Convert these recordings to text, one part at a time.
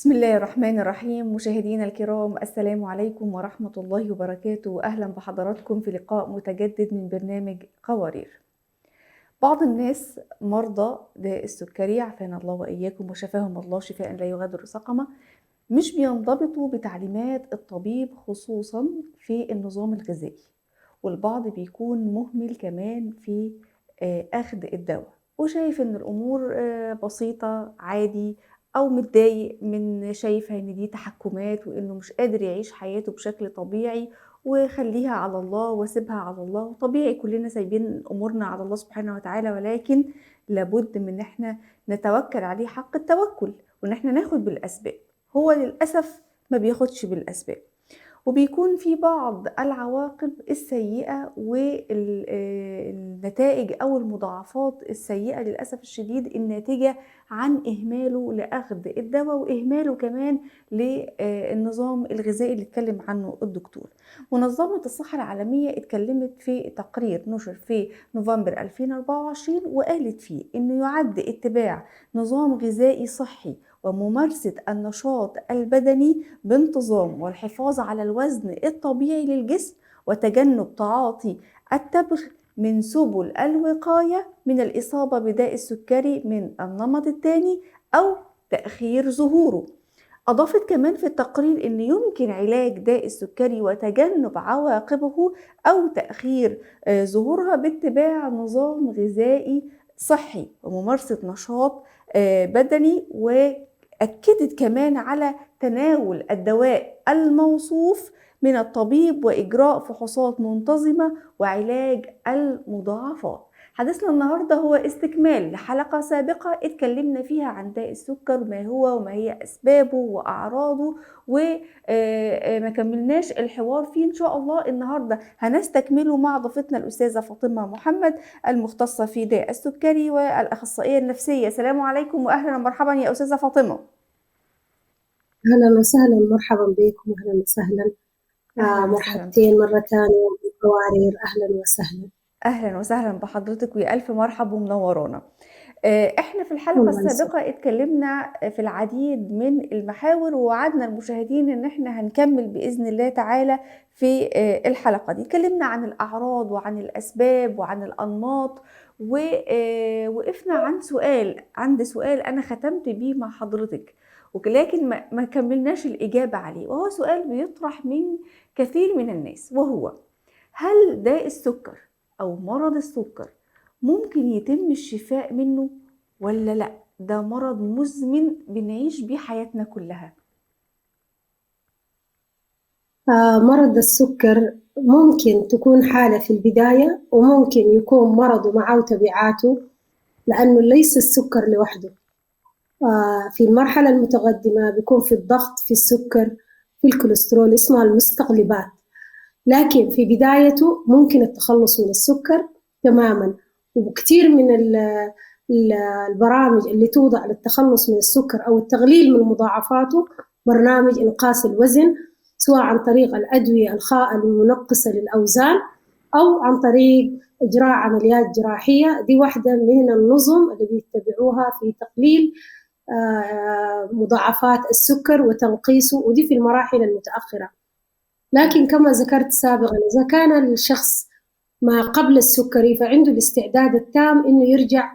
بسم الله الرحمن الرحيم. مشاهدينا الكرام، السلام عليكم ورحمة الله وبركاته. أهلا بحضراتكم في لقاء متجدد من برنامج قوارير. بعض الناس مرضى داء السكري، عافانا الله وإياكم وشفاهم الله شفاء لا يغادر سقما، مش بينضبطوا بتعليمات الطبيب خصوصا في النظام الغذائي، والبعض بيكون مهمل كمان في أخذ الدواء، وشايف إن الأمور بسيطة عادي، أو متضايق من شايفها إن دي تحكمات وإنه مش قادر يعيش حياته بشكل طبيعي، وخليها على الله وسيبها على الله. طبيعي كلنا سايبين أمورنا على الله سبحانه وتعالى، ولكن لابد من إن احنا نتوكل عليه حق التوكل، وإن احنا ناخد بالأسباب. هو للأسف ما بياخدش بالأسباب، وبيكون في بعض العواقب السيئة والنتائج أو المضاعفات السيئة للأسف الشديد الناتجة عن إهماله لأخذ الدواء، وإهماله كمان للنظام الغذائي اللي اتكلم عنه الدكتور. منظمة الصحة العالمية اتكلمت في تقرير نشر في نوفمبر 2024، وقالت فيه إنه يعد اتباع نظام غذائي صحي وممارسة النشاط البدني بانتظام والحفاظ على الوزن الطبيعي للجسم وتجنب تعاطي التبغ من سبل الوقاية من الإصابة بداء السكري من النمط الثاني أو تأخير ظهوره. أضافت كمان في التقرير أن يمكن علاج داء السكري وتجنب عواقبه أو تأخير ظهورها باتباع نظام غذائي صحي وممارسة نشاط بدني، وأكدت كمان على تناول الدواء الموصوف من الطبيب وإجراء فحوصات منتظمة وعلاج المضاعفات. حديثنا النهاردة هو استكمال لحلقة سابقة اتكلمنا فيها عن داء السكر، ما هو وما هي أسبابه وأعراضه، وما كملناش الحوار فيه. إن شاء الله النهاردة هنستكمله مع ضيفتنا الأستاذة فاطمة محمد، المختصة في داء السكري والأخصائية النفسية. السلام عليكم وأهلا ومرحبا يا أستاذة فاطمة. أهلا وسهلا، مرحبا بكم، أهلا وسهلا. أهلا وسهلا. مرحبتين مرة ثانية بقوارير، أهلا وسهلا. أهلا وسهلا بحضرتك ويا ألف مرحب ومنورانا. احنا في الحلقة الله يسعدك. السابقة اتكلمنا في العديد من المحاور، ووعدنا المشاهدين ان احنا هنكمل بإذن الله تعالى في الحلقة دي. اتكلمنا عن الأعراض وعن الأسباب وعن الأنماط، ووقفنا عند سؤال أنا ختمت بيه مع حضرتك، ولكن ما كملناش الإجابة عليه، وهو سؤال بيطرح من كثير من الناس، وهو: هل داء السكر أو مرض السكر ممكن يتم الشفاء منه ولا لأ؟ ده مرض مزمن بنعيش بيه حياتنا كلها. مرض السكر ممكن تكون حالة في البداية، وممكن يكون مرض معه تبعاته، لأنه ليس السكر لوحده. في المرحلة المتقدمة بيكون في الضغط، في السكر، في الكوليسترول، اسمها المستقلبات. لكن في بدايته ممكن التخلص من السكر تماما. وكثير من البرامج اللي توضع للتخلص من السكر أو التقليل من مضاعفاته برنامج إنقاص الوزن، سواء عن طريق الأدوية المنقصة للأوزان أو عن طريق إجراء عمليات جراحية. دي واحدة من النظم اللي بيتبعوها في تقليل مضاعفات السكر وتنقيصه، ودي في المراحل المتأخرة. لكن كما ذكرت سابقا، إذا كان الشخص ما قبل السكري فعنده الاستعداد التام إنه يرجع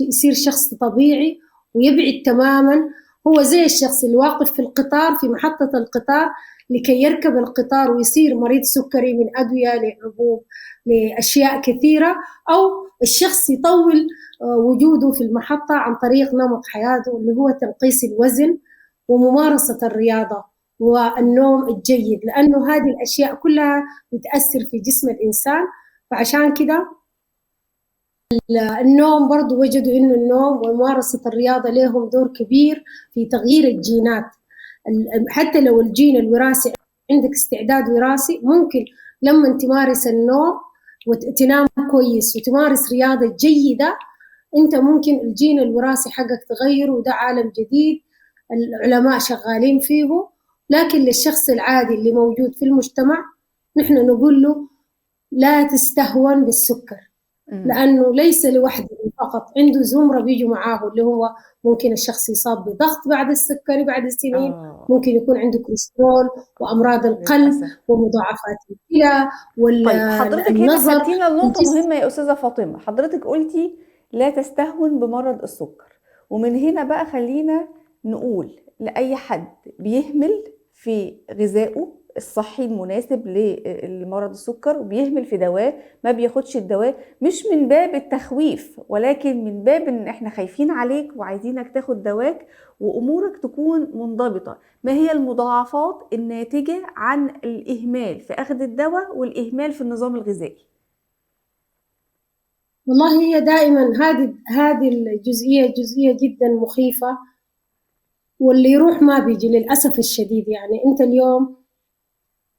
يصير شخص طبيعي ويبعد تماما. هو زي الشخص اللي واقف في القطار، في محطة القطار، لكي يركب القطار ويصير مريض سكري من أدوية لحبوب لأشياء كثيرة، أو الشخص يطول وجوده في المحطة عن طريق نمط حياته اللي هو تنقيص الوزن وممارسة الرياضة والنوم الجيد، لأنه هذه الأشياء كلها بتأثر في جسم الإنسان. فعشان كده النوم برضو وجدوا إنه النوم وممارسة الرياضة لهم دور كبير في تغيير الجينات. حتى لو الجين الوراثي عندك استعداد وراثي، ممكن لما تمارس النوم وتنام كويس وتمارس رياضة جيدة، انت ممكن الجين الوراثي حقك تغير، وده عالم جديد العلماء شغالين فيه. لكن للشخص العادي اللي موجود في المجتمع نحن نقول له لا تستهون بالسكر، لأنه ليس لوحده فقط، عنده زمرة بيجوا معاه اللي هو ممكن الشخص يصاب بضغط بعد السكري بعد السنين، ممكن يكون عنده كوليسترول وأمراض القلب للأسف. ومضاعفات الكلى طيب حضرتك هنا والنظر خدتينا لنقطة والجسم. مهمة يا أستاذة فاطمة، حضرتك قلتي لا تستهون بمرض السكر، ومن هنا بقى خلينا نقول لأي حد بيهمل في غذائه الصحي المناسب لمرض السكر وبيهمل في دواء، ما بياخدش الدواء، مش من باب التخويف ولكن من باب ان احنا خايفين عليك وعايزينك تاخد دواك وامورك تكون منضبطة. ما هي المضاعفات الناتجة عن الإهمال في أخذ الدواء والإهمال في النظام الغذائي؟ والله هي دائما هذه الجزئية جزئية جدا مخيفة، واللي يروح ما بيجي للأسف الشديد. يعني أنت اليوم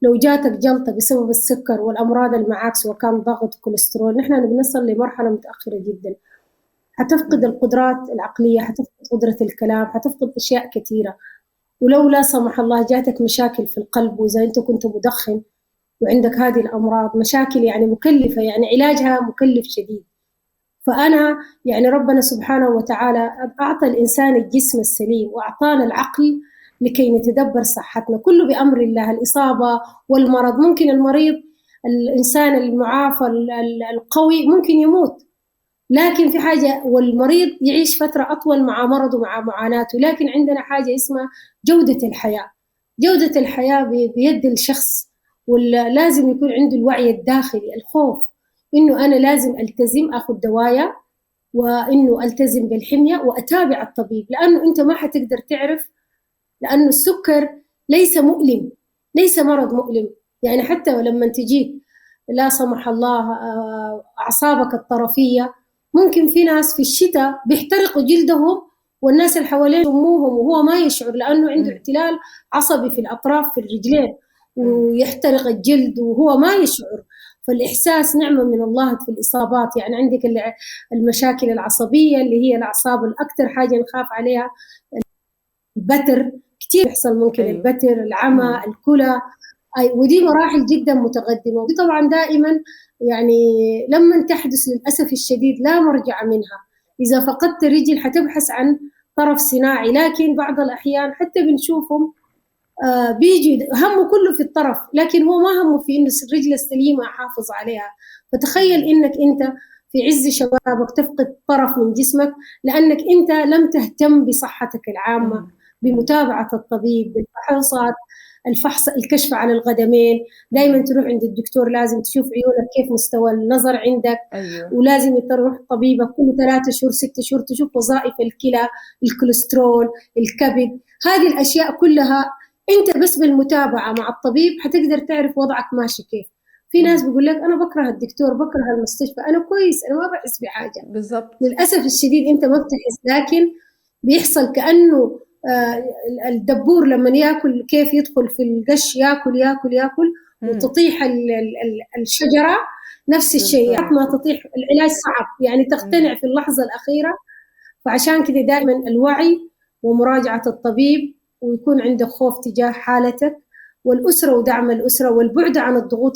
لو جاتك جلطة بسبب السكر والأمراض اللي معاك سواء كان ضغط كوليسترول، نحن بنصل لمرحلة متأخرة جدا، حتفقد القدرات العقلية، حتفقد قدرة الكلام، حتفقد أشياء كثيرة. ولو لا سمح الله جاتك مشاكل في القلب، وإذا أنت كنت مدخن وعندك هذه الأمراض، مشاكل يعني مكلفة، يعني علاجها مكلف شديد. فأنا يعني ربنا سبحانه وتعالى أعطى الإنسان الجسم السليم وأعطانا العقل لكي نتدبر صحتنا، كله بأمر الله. الإصابة والمرض، ممكن المريض الإنسان المعافى القوي ممكن يموت، لكن في حاجة، والمريض يعيش فترة أطول مع مرضه مع معاناته. لكن عندنا حاجة اسمها جودة الحياة. جودة الحياة بيد الشخص، ولازم يكون عنده الوعي الداخلي، الخوف إنه أنا لازم ألتزم أخذ دوايا، وإنه ألتزم بالحمية وأتابع الطبيب، لأنه أنت ما حتقدر تعرف، لأنه السكر ليس مؤلم، ليس مرض مؤلم. يعني حتى لما تجيك لا سمح الله أعصابك الطرفية، ممكن في ناس في الشتاء بيحترقوا جلدهم والناس اللي حواليه يشموهم وهو ما يشعر، لأنه عنده احتلال عصبي في الأطراف في الرجلين ويحترق الجلد وهو ما يشعر. فالإحساس نعمة من الله في الإصابات. يعني عندك المشاكل العصبية اللي هي الأعصاب الأكثر حاجة نخاف عليها، البتر كتير يحصل، ممكن أيوه. البتر، العمى، الكلى، ودي مراحل جدا متقدمة. ودي طبعا دائما يعني لما تحدث للأسف الشديد لا مرجع منها. إذا فقدت رجل حتبحث عن طرف صناعي، لكن بعض الأحيان حتى بنشوفهم بيجي همه كله في الطرف، لكن هو ما همه في إنه الرجل السليمة أحافظ عليها. فتخيل إنك أنت في عز شبابك تفقد طرف من جسمك لأنك أنت لم تهتم بصحتك العامة، بمتابعة الطبيب، بالفحوصات، الفحص، الكشف على القدمين، دائما تروح عند الدكتور، لازم تشوف عيونك كيف مستوى النظر عندك. أيوه. ولازم تروح طبيبك كل 3 شهور 6 شهور تشوف وظائف الكلى، الكوليسترول، الكبد. هذه الأشياء كلها أنت بس بالمتابعة مع الطبيب حتقدر تعرف وضعك ماشي كيف. في ناس بيقول لك أنا بكره الدكتور، بكره المستشفى، أنا كويس، أنا ما بحس بحاجة. بالظبط. للأسف الشديد أنت ما بتحس، لكن بيحصل كأنه الدبور لما ياكل كيف يدخل في القش، ياكل ياكل ياكل وتطيح الشجرة، نفس الشيء ما تطيح. العلاج صعب، يعني تقتنع في اللحظة الأخيرة. فعشان كده دائما الوعي ومراجعة الطبيب، ويكون عندك خوف تجاه حالتك، والأسرة ودعم الأسرة، والبعد عن الضغوط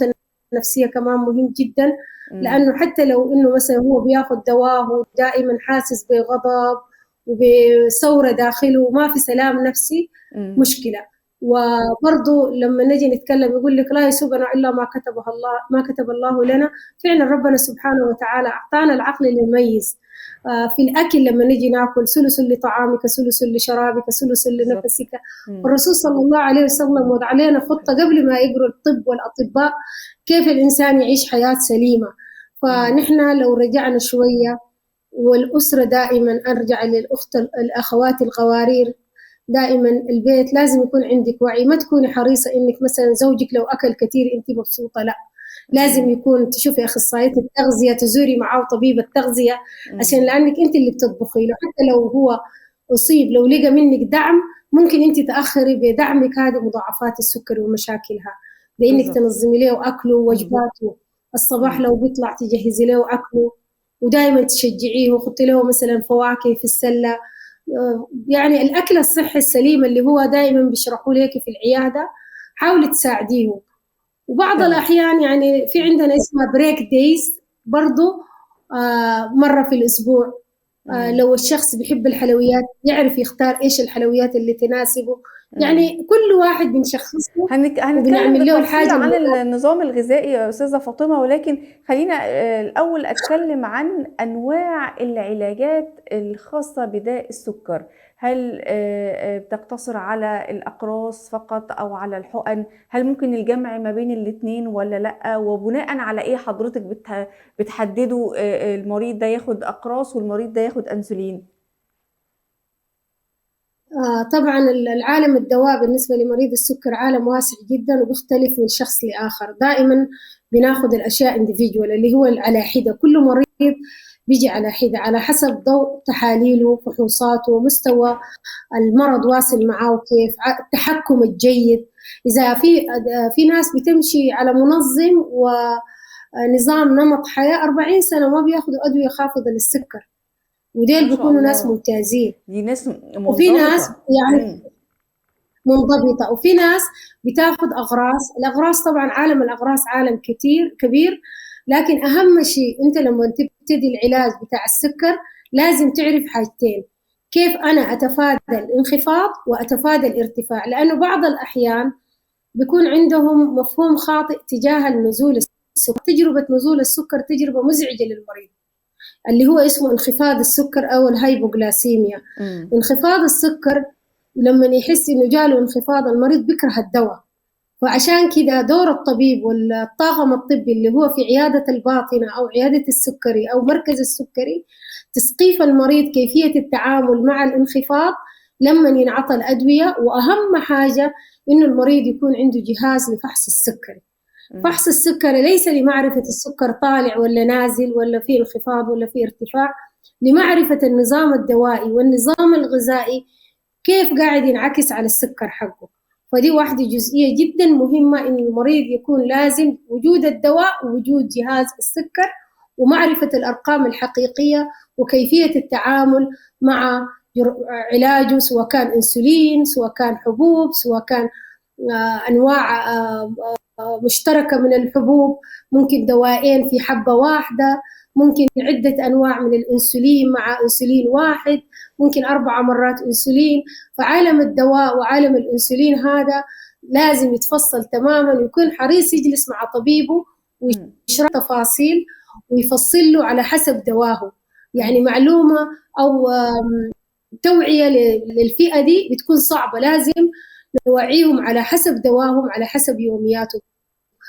النفسية كمان مهم جدا. لأنه حتى لو إنه مثلا هو بياخد دواء ودائما حاسس بغضب وبثورة داخله وما في سلام نفسي، مشكلة. وبرضو لما نجي نتكلم يقول لك لا يصيبنا إلا ما كتبه الله، ما كتب الله لنا. فعلا ربنا سبحانه وتعالى أعطانا العقل للميز. في الأكل لما نجي ناكل ثلث لطعامك ثلث لشرابك ثلث لنفسك. والرسول صلى الله عليه وسلم وضع علينا خطة قبل ما يقروا الطب والأطباء كيف الإنسان يعيش حياة سليمة. فنحن لو رجعنا شوية، والأسرة دائما أرجع الأخوات القوارير، دائما البيت لازم يكون عندك وعي، ما تكوني حريصة إنك مثلا زوجك لو أكل كثير أنت مبسوطة، لا، لازم يكون تشوفي أخصائية التغذية، تزوري معاه طبيب التغذية، عشان لأنك أنت اللي بتطبخي له. حتى لو هو أصيب، لو لقى منك دعم ممكن أنت تأخري بدعمك هذه مضاعفات السكر ومشاكلها، بإنك تنظمي له أكله ووجباته. الصباح لو بيطلع تجهزي له أكله، ودائما تشجعيه وخطي له مثلا فواكه في السلة. يعني الأكل الصحي السليم اللي هو دائما بيشرحوا لك في العيادة، حاولي تساعديه. وبعض الأحيان يعني في عندنا اسمها بريك دايز برضو، مرة في الأسبوع لو الشخص بيحب الحلويات يعرف يختار إيش الحلويات اللي تناسبه. مم. يعني كل واحد بنشخصه هنتكلم وبنعمل له بالتفصيل الحاجة عن اللي النظام الغذائي يا أستاذة فاطمة، ولكن خلينا الأول أتكلم عن أنواع العلاجات الخاصة بداء السكر. هل بتقتصر على الأقراص فقط أو على الحقن؟ هل ممكن الجمع ما بين الاتنين ولا لأ؟ وبناء على إيه حضرتك بتحددوا المريض ده ياخد أقراص والمريض ده ياخد أنسولين؟ طبعا العالم الدواء بالنسبة لمريض السكر عالم واسع جدا وبيختلف من شخص لآخر. دائما بناخد الأشياء individual اللي هو على حدة، كل مريض بيجي على حدة على حسب ضوء تحاليله فحوصاته مستوى المرض واصل معاه كيف التحكم الجيد. إذا في ناس بتمشي على منظم ونظام نمط حياة 40 سنة ما بياخدوا أدوية خافضة للسكر، ما وديل شاء بيكونوا ناس الله، ممتازين. دي ناس وفي ناس منضبطة. يعني منضبطة، وفي ناس بتاخد أغراس. الأغراس طبعا عالم الأغراس عالم كتير كبير، لكن أهم شيء أنت لما تبتدي العلاج بتاع السكر لازم تعرف حاجتين: كيف أنا أتفادى الانخفاض وأتفادى الارتفاع، لأنه بعض الأحيان بيكون عندهم مفهوم خاطئ تجاه النزول السكر. تجربة نزول السكر تجربة مزعجة للمريض، اللي هو اسمه انخفاض السكر أو الهايبوغلاسيميا. انخفاض السكر لما يحس إنه جاله انخفاض المريض بيكره الدواء. وعشان كده دور الطبيب والطاقم الطبي اللي هو في عيادة الباطنة أو عيادة السكري أو مركز السكري تثقيف المريض كيفية التعامل مع الانخفاض لما ينعطى الأدوية. وأهم حاجة إنه المريض يكون عنده جهاز لفحص السكري. فحص السكري ليس لمعرفة السكر طالع ولا نازل ولا في انخفاض ولا في ارتفاع، لمعرفة النظام الدوائي والنظام الغذائي كيف قاعد ينعكس على السكر حقه. فدي واحدة جزئية جدا مهمة، إن المريض يكون لازم وجود الدواء ووجود جهاز السكر ومعرفة الأرقام الحقيقية وكيفية التعامل مع علاجه، سواء كان انسولين سواء كان حبوب سواء كان أنواع مشتركة من الحبوب، ممكن دوائين في حبة واحدة، ممكن عدة أنواع من الأنسولين مع أنسولين واحد، ممكن 4 مرات أنسولين. فعالم الدواء وعالم الأنسولين هذا لازم يتفصل تماما، ويكون حريص يجلس مع طبيبه ويشرح تفاصيل ويفصل له على حسب دواه. يعني معلومة أو توعية للفئة دي بتكون صعبة، لازم نوعيهم على حسب دواهم على حسب يومياتهم.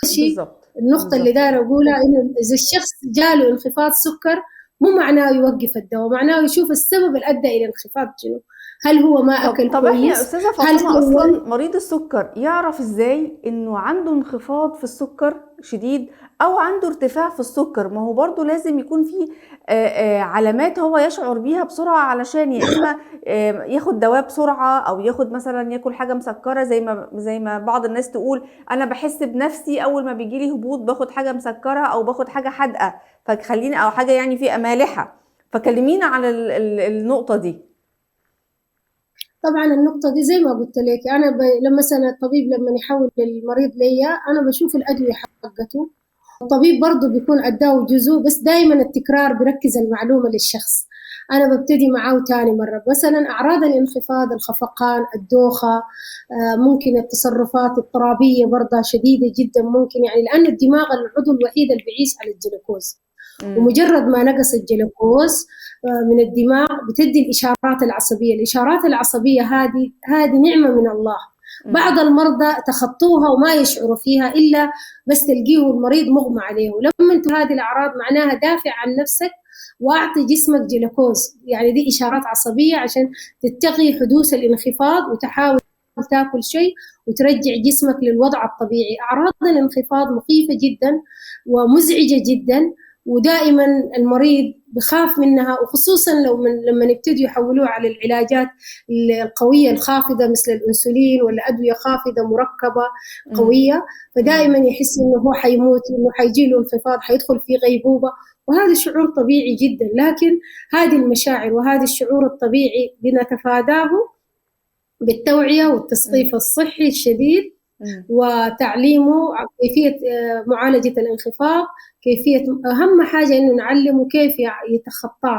بالظبط. النقطة اللي داير أقولها إنه إذا الشخص جاله انخفاض سكر مو معناه يوقف الدواء، معناه يشوف السبب اللي أدى إلى انخفاض شنو. هل هو ما أكل طب احنا يا كويس؟ أستاذة هل فاطمة هو أصلا مريض السكر يعرف إزاي إنه عنده انخفاض في السكر شديد أو عنده ارتفاع في السكر؟ ما هو برضو لازم يكون في علامات هو يشعر بيها بسرعة، علشان يا إما ياخد دواء بسرعة أو ياخد مثلا ياكل حاجة مسكرة، زي ما بعض الناس تقول أنا بحس بنفسي أول ما بيجيلي هبوط باخد حاجة مسكرة أو باخد حاجة حادقة فخليني، أو حاجة يعني فيها مالحة. فكلمينا على النقطة دي. طبعا النقطة دي زي ما قلت لك أنا لما مثلا الطبيب لما يحول المريض ليا أنا بشوف الأدوية حقته. الطبيب برضه بيكون أداه جزء، بس دايما التكرار بيركز المعلومة للشخص. أنا ببتدي معاه تاني مرة. مثلا أعراض الانخفاض الخفقان الدوخة، ممكن التصرفات اضطرابية برضه شديدة جدا ممكن، يعني لأن الدماغ العضو الوحيد اللي بيعيش على الجلوكوز، ومجرد ما نقص الجلوكوز من الدماغ بتدي الإشارات العصبية. الإشارات العصبية هذه نعمة من الله. بعض المرضى تخطوها وما يشعروا فيها إلا بس تلقيه المريض مغمى عليه. ولما انتم هذه الأعراض معناها دافع عن نفسك واعطي جسمك جلوكوز، يعني دي إشارات عصبية عشان تتقي حدوث الانخفاض وتحاول تاكل شيء وترجع جسمك للوضع الطبيعي. أعراض الانخفاض مخيفة جدا ومزعجة جدا، ودائما المريض بخاف منها، وخصوصا لما يبتدوا يحولوه على العلاجات القوية الخافضة مثل الأنسولين ولا أدوية خافضة مركبة قوية، فدائما يحس إنه هو حيموت، إنه حيجيله انخفاض، حيدخل في غيبوبة. وهذا شعور طبيعي جدا، لكن هذه المشاعر وهذا الشعور الطبيعي بنتفاداه بالتوعية والتثقيف الصحي الشديد وتعليمه كيفية معالجة الانخفاض، كيفية أهم حاجة إنه نعلمه كيف يتخطاه.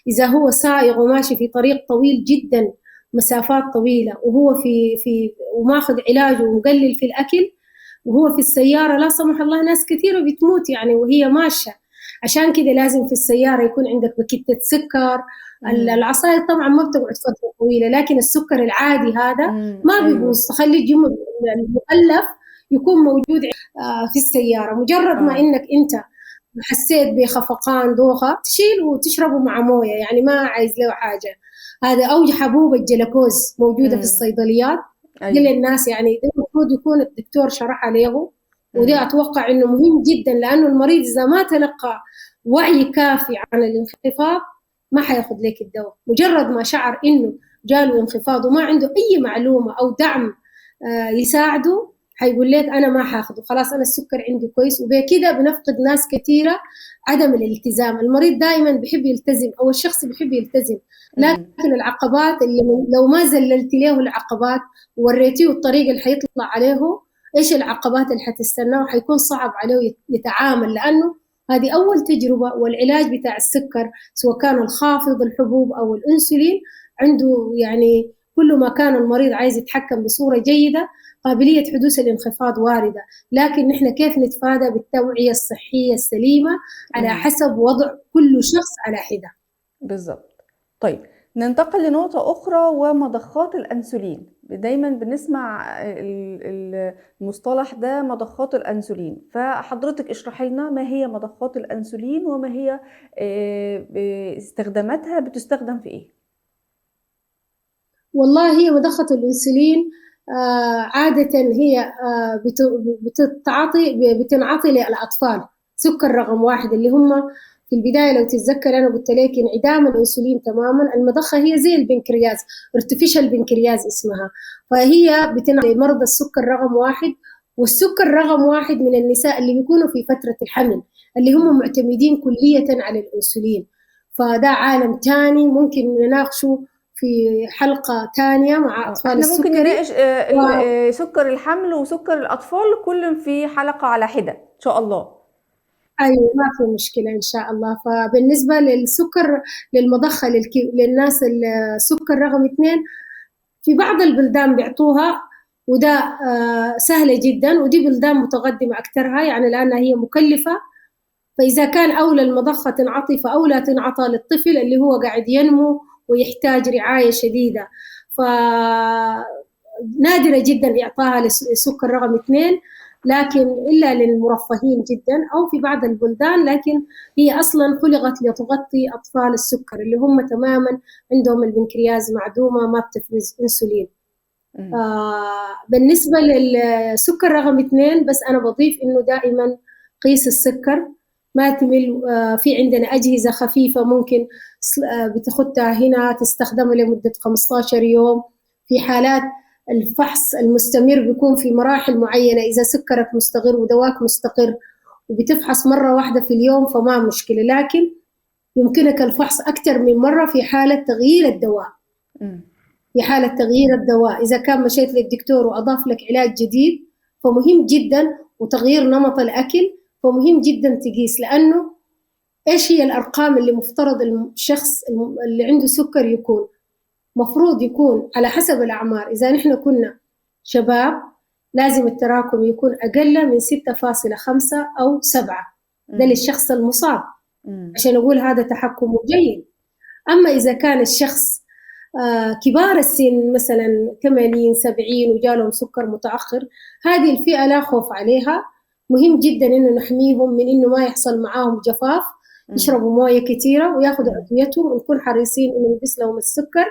إذا هو سائق وماشي في طريق طويل جدا مسافات طويلة وهو في وماخذ علاجه ومقلل في الأكل وهو في السيارة، لا سمح الله ناس كثيرة بتموت يعني وهي ماشية. عشان كده لازم في السيارة يكون عندك باكيتة سكر. العصاير طبعا ما بتقعد فترة طويلة، لكن السكر العادي هذا ما بيبوظ. تخلي الجمل المؤلف يكون موجود في السيارة. مجرد ما إنك أنت حسيت بخفقان دوخة تشيل وتشربه مع موية، يعني ما عايز له حاجة. هذا أو حبوب الجلوكوز موجودة في الصيدليات للناس، يعني ده المفروض يكون الدكتور شرح عليه. وده أتوقع إنه مهم جدا، لأنه المريض إذا ما تلقى وعي كافي عن الانخفاض ما حياخد لك الدواء. مجرد ما شعر إنه جاله انخفاض وما عنده أي معلومة أو دعم يساعده، حيقول لك أنا ما حاخده، خلاص أنا السكر عندي كويس. وبكده بنفقد ناس كثيرة عدم الالتزام. المريض دائما بيحب يلتزم أو الشخص بيحب يلتزم، لكن العقبات اللي لو ما زللت له العقبات ووريتيه الطريق اللي حيطلع عليه، إيش العقبات اللي حتستناه، وحيكون صعب عليه يتعامل، لأنه هذه أول تجربة. والعلاج بتاع السكر سواء كان الخافض الحبوب أو الأنسولين عنده يعني كل ما كان المريض عايز يتحكم بصورة جيدة قابلية حدوث الانخفاض واردة، لكن نحن كيف نتفادى بالتوعية الصحية السليمة على حسب وضع كل شخص على حدة. بالضبط. طيب ننتقل لنقطة أخرى ومضخات الأنسولين. دايما بنسمع المصطلح ده مضخات الأنسولين، فحضرتك اشرحي لنا ما هي مضخات الأنسولين وما هي استخداماتها، بتستخدم في إيه؟ والله هي مضخة الأنسولين عادة هي بتنعطي للأطفال سكر رقم 1 اللي هم في البداية. لو تتذكر أنا قلت لك انعدام الأنسولين تماما. المضخة هي زي البنكرياس، ارتفيشال بنكرياس اسمها، فهي بتنعطي لمرضى السكر رقم 1. والسكر رقم 1 من النساء اللي بيكونوا في فترة الحمل اللي هم معتمدين كلية على الأنسولين، فده عالم تاني ممكن نناقشه في حلقة تانية مع أطفال احنا السكري. ممكن نناقش سكر الحمل وسكر الأطفال كل في حلقة على حدة إن شاء الله. أيوة ما في مشكلة إن شاء الله. فبالنسبة للسكر للمضخة للناس السكر رقم 2 في بعض البلدان بيعطوها، وده سهلة جدا، ودي بلدان متقدمة أكثرها يعني لأنها هي مكلفة. فإذا كان أولى المضخة تنعطي فأولى تنعطى للطفل اللي هو قاعد ينمو ويحتاج رعاية شديدة. فنادرة جدا إعطاها للسكر رقم 2، لكن إلا للمرفهين جدا أو في بعض البلدان، لكن هي أصلا خلقت لتغطي أطفال السكر اللي هم تماما عندهم البنكرياس معدومة ما بتفرز أنسولين. بالنسبة للسكر رقم 2 بس أنا بضيف إنه دائما قيس السكر ما تمل. في عندنا أجهزة خفيفة ممكن بتاخدها هنا تستخدمها لمدة 15 يوم. في حالات الفحص المستمر بيكون في مراحل معينة، إذا سكرك مستقر ودواك مستقر وبتفحص مرة واحدة في اليوم فما مشكلة، لكن يمكنك الفحص أكثر من مرة في حالة تغيير الدواء. في حالة تغيير الدواء إذا كان مشيت للدكتور وأضاف لك علاج جديد فمهم جدا، وتغيير نمط الأكل فمهم جدا تقيس. لأنه إيش هي الأرقام اللي مفترض الشخص اللي عنده سكر يكون مفروض يكون على حسب الأعمار. إذا نحن كنا شباب لازم التراكم يكون أقل من 6.5 أو 7، ده للشخص المصاب عشان أقول هذا تحكم جيد. أما إذا كان الشخص كبار السن مثلا 80 70 وجالهم سكر متأخر، هذه الفئة لا خوف عليها. مهم جدا إنه نحميهم من إنه ما يحصل معاهم جفاف، يشربوا موية كثيرة وياخذوا أدويتهم، ونكون حريصين إنه نقيس لهم السكر.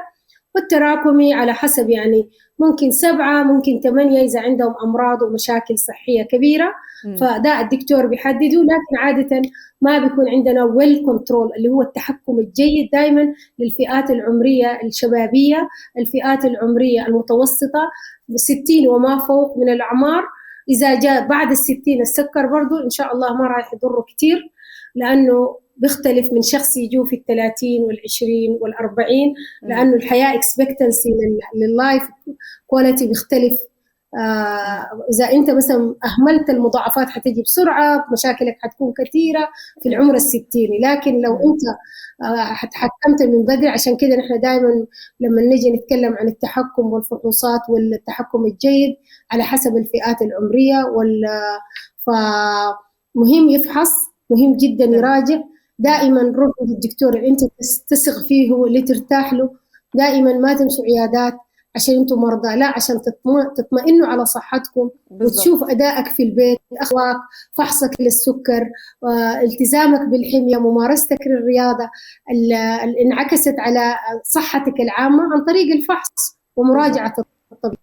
والتراكمي على حسب يعني ممكن 7 ممكن 8 إذا عندهم أمراض ومشاكل صحية كبيرة فده الدكتور بيحدده. لكن عادة ما بيكون عندنا ويل كنترول اللي هو التحكم الجيد دائما للفئات العمرية الشبابية، الفئات العمرية المتوسطة 60 وما فوق من الأعمار. إذا جاء بعد 60 السكر برضو إن شاء الله ما راح يضره كتير، لأنه بيختلف من شخص يجوا في 30 وال20 وال40، لأنه الحياة expectancy لللايف كواليتي بيختلف إذا أنت مثلا أهملت المضاعفات حتجي بسرعة، مشاكلك حتكون كثيرة في العمر الستيني. لكن لو أنت حتحكمت من بدري، عشان كده نحن دائما لما نجي نتكلم عن التحكم والفحوصات والتحكم الجيد على حسب الفئات العمرية فمهم يفحص، مهم جدا يراجع دائما. روح للدكتور اللي انت تثق فيه واللي ترتاح له. دائما ما تمشوا عيادات عشان انتم مرضى، لا، عشان تطمئنوا على صحتكم وتشوف ادائك في البيت، اخواك، فحصك للسكر، التزامك بالحميه، ممارستك للرياضه، انعكست على صحتك العامه عن طريق الفحص ومراجعه الطبيب.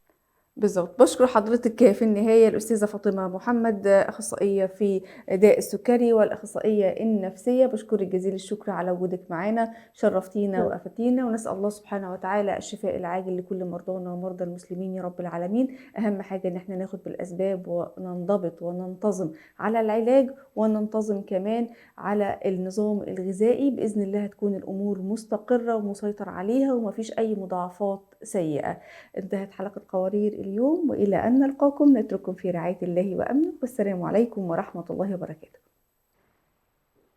بالظبط. بشكر حضرتك في النهاية الأستاذة فاطمة محمد، أخصائية في داء السكري والأخصائية النفسية. بشكرك جزيل الشكر على وجودك معنا، شرفتينا وأفدتينا، ونسأل الله سبحانه وتعالى الشفاء العاجل لكل مرضانا ومرضى المسلمين يا رب العالمين. أهم حاجة إن احنا ناخد بالأسباب وننضبط وننتظم على العلاج، وننتظم كمان على النظام الغذائي. بإذن الله هتكون الأمور مستقرة ومسيطر عليها ومفيش أي مضاعفات سيئة. انتهت حلقة قوارير اليوم، وإلى أن نلقاكم نترككم في رعاية الله وأمنه، والسلام عليكم ورحمة الله وبركاته.